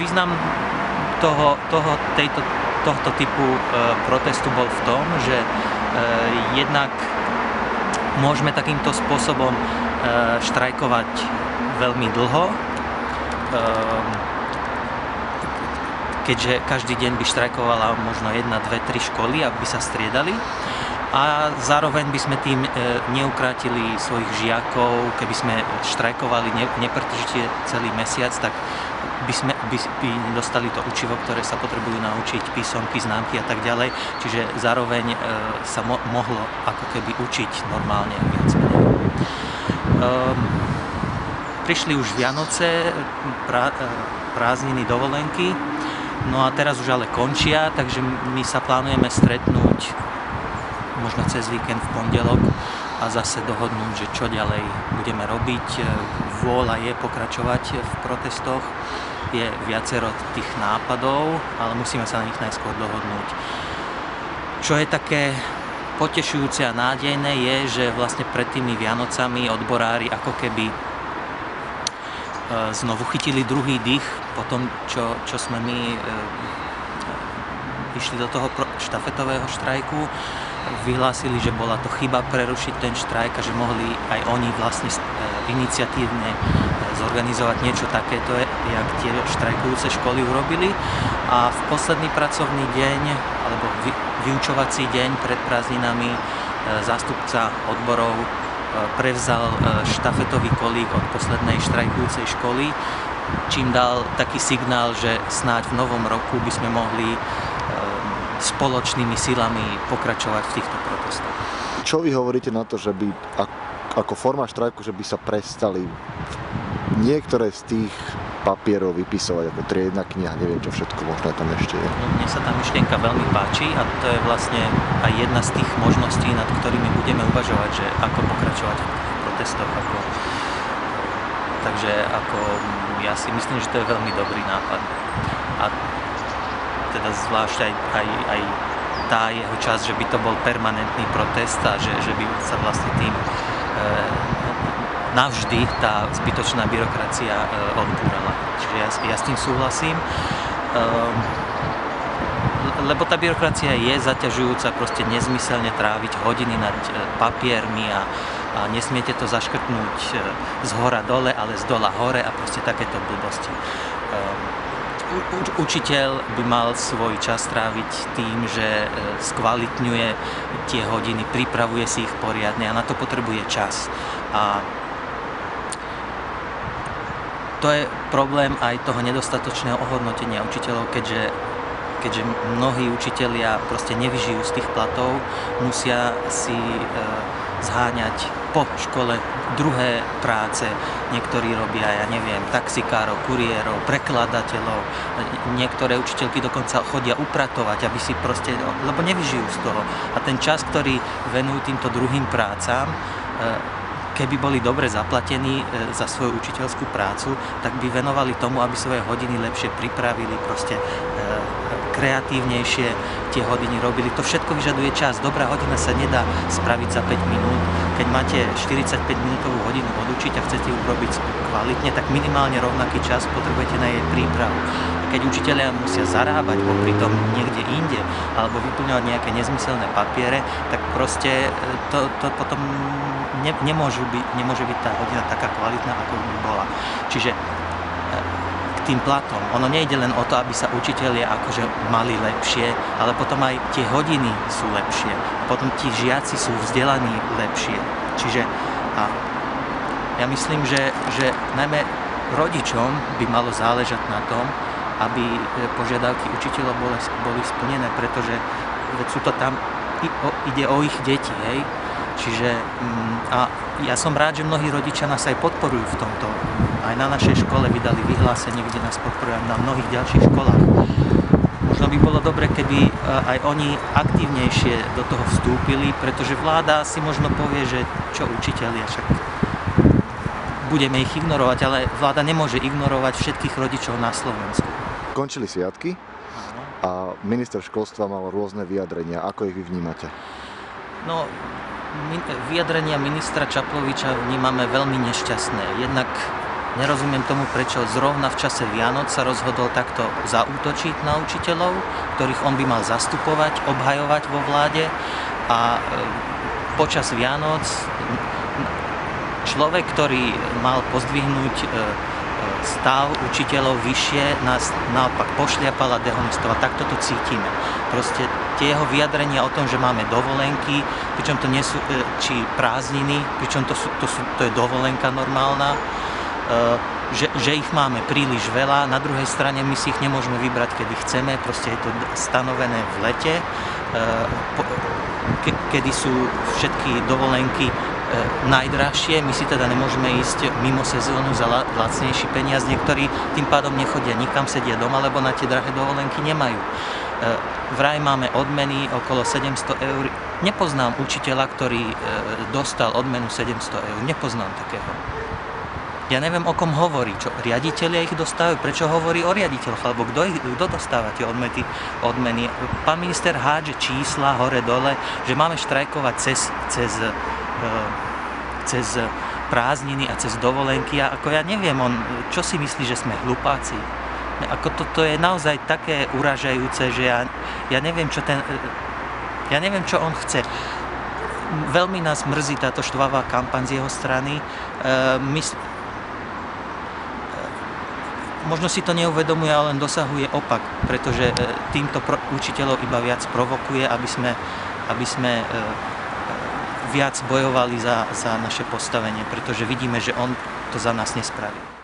význam tohto typu protestu bol v tom, že jednak môžeme takýmto spôsobom štrajkovať veľmi dlho, keďže každý deň by štrajkovala možno 1, 2, 3 školy, aby sa striedali. A zároveň by sme tým neukrátili svojich žiakov. Keby sme štrajkovali nepretržite celý mesiac, tak by dostali to učivo, ktoré sa potrebujú naučiť, písomky, známky a tak ďalej. Čiže zároveň sa mohlo ako keby učiť normálne viac menej. Prišli už Vianoce, prázdniny, dovolenky, no a teraz už ale končia, takže my sa plánujeme stretnúť možno cez víkend v pondelok a zase dohodnúť, že čo ďalej budeme robiť. Vôľa je pokračovať v protestoch, je viacero tých nápadov, ale musíme sa na nich najskôr dohodnúť. Čo je také potešujúce a nádejné je, že vlastne pred tými Vianocami odborári ako keby znovu chytili druhý dých po tom, čo sme my išli do toho štafetového štrajku. Vyhlásili, že bola to chyba prerušiť ten štrajk a že mohli aj oni vlastne iniciatívne zorganizovať niečo takéto, jak tie štrajkujúce školy urobili. A v posledný pracovný deň, alebo vyučovací deň pred prázdninami, zástupca odborov prevzal štafetový kolík od poslednej štrajkujúcej školy, čím dal taký signál, že snáď v novom roku by sme mohli spoločnými silami pokračovať v týchto protestoch. Čo vy hovoríte na to, že by ako forma štrajku, že by sa prestali niektoré z tých papierov vypisovať ako triedna kniha, neviem čo všetko možno tam ešte je. No, mne sa tá myšlienka veľmi páči a to je vlastne aj jedna z tých možností, nad ktorými budeme uvažovať, že ako pokračovať v protestoch. Takže ja si myslím, že to je veľmi dobrý nápad. A teda zvlášť aj tá jeho časť, že by to bol permanentný protest a že by sa vlastne tým navždy tá zbytočná byrokracia odbúrala. Čiže ja s tým súhlasím, lebo tá byrokracia je zaťažujúca, proste nezmyselne tráviť hodiny nad papiermi a nesmiete to zaškrtnúť z hora dole, ale z dola hore a proste takéto blbosti. Učiteľ by mal svoj čas tráviť tým, že skvalitňuje tie hodiny, pripravuje si ich poriadne a na to potrebuje čas. A to je problém aj toho nedostatočného ohodnotenia učiteľov, keďže mnohí učitelia proste nevyžijú z tých platov, musia si zháňať po škole druhé práce. Niektorí robia, ja neviem, taxikárov, kuriérov, prekladateľov. Niektoré učiteľky dokonca chodia upratovať, aby si proste, lebo nevyžijú z toho. A ten čas, ktorý venujú týmto druhým prácam, keby boli dobre zaplatení za svoju učiteľskú prácu, tak by venovali tomu, aby svoje hodiny lepšie pripravili, proste kreatívnejšie tie hodiny robili. To všetko vyžaduje čas. Dobrá hodina sa nedá spraviť za 5 minút. Keď máte 45-minútovú hodinu odučiť a chcete ju robiť kvalitne, tak minimálne rovnaký čas potrebujete na jej prípravu. Keď učitelia musia zarábať popri tom niekde inde alebo vyplňovať nejaké nezmyselné papiere, tak proste to potom nemôže byť tá hodina taká kvalitná, ako by bola. Čiže tým platom. Ono nejde len o to, aby sa učitelia akože mali lepšie, ale potom aj tie hodiny sú lepšie. Potom tí žiaci sú vzdelaní lepšie. Čiže ja myslím, že najmä rodičom by malo záležať na tom, aby požiadavky učiteľov boli splnené, pretože sú to tam, ide o ich deti, hej. Čiže a ja som rád, že mnohí rodičia nás aj podporujú v tomto. Aj na našej škole vydali vyhlásenie, kde nás podporujú na mnohých ďalších školách. Možno by bolo dobre, keby aj oni aktívnejšie do toho vstúpili, pretože vláda si možno povie, že čo učitelia, však budeme ich ignorovať, ale vláda nemôže ignorovať všetkých rodičov na Slovensku. Končili sviatky a minister školstva mal rôzne vyjadrenia. Ako ich vy vnímate? No, vyjadrenia ministra Čaploviča vnímame veľmi nešťastné. Jednak Nerozumiem tomu, prečo zrovna v čase Vianoc sa rozhodol takto zaútočiť na učiteľov, ktorých on by mal zastupovať, obhajovať vo vláde, a počas Vianoc človek, ktorý mal pozdvihnúť stav učiteľov vyššie, nás naopak pošliapal a dehonestoval. Takto to cítime. Proste tie jeho vyjadrenia o tom, že máme dovolenky, pričom to nie sú či prázdniny, pričom to je dovolenka normálna, že ich máme príliš veľa, na druhej strane my si ich nemôžeme vybrať, kedy chceme, proste je to stanovené v lete, kedy sú všetky dovolenky najdražšie, my si teda nemôžeme ísť mimo sezónu za lacnejší peniaz, niektorí tým pádom nechodia nikam, sedia doma, lebo na tie drahé dovolenky nemajú. Vraj máme odmeny okolo 700 eur. Nepoznám učiteľa, ktorý dostal odmenu 700 eur, nepoznám takého. Ja neviem, o kom hovorí, čo riaditelia ich dostávajú, prečo hovorí o riaditeľoch, alebo kto dostáva tie odmeny. Pán minister hádže čísla hore-dole, že máme štrajkovať cez prázdniny a cez dovolenky, a ako ja neviem, čo si myslí, že sme hlupáci. Ako toto je naozaj také uražajúce, že ja neviem, čo on chce. Veľmi nás mrzí táto štvavá kampaň z jeho strany. Možno si to neuvedomuje, ale len dosahuje opak, pretože týmto učiteľov iba viac provokuje, aby sme viac bojovali za naše postavenie, pretože vidíme, že on to za nás nespraví.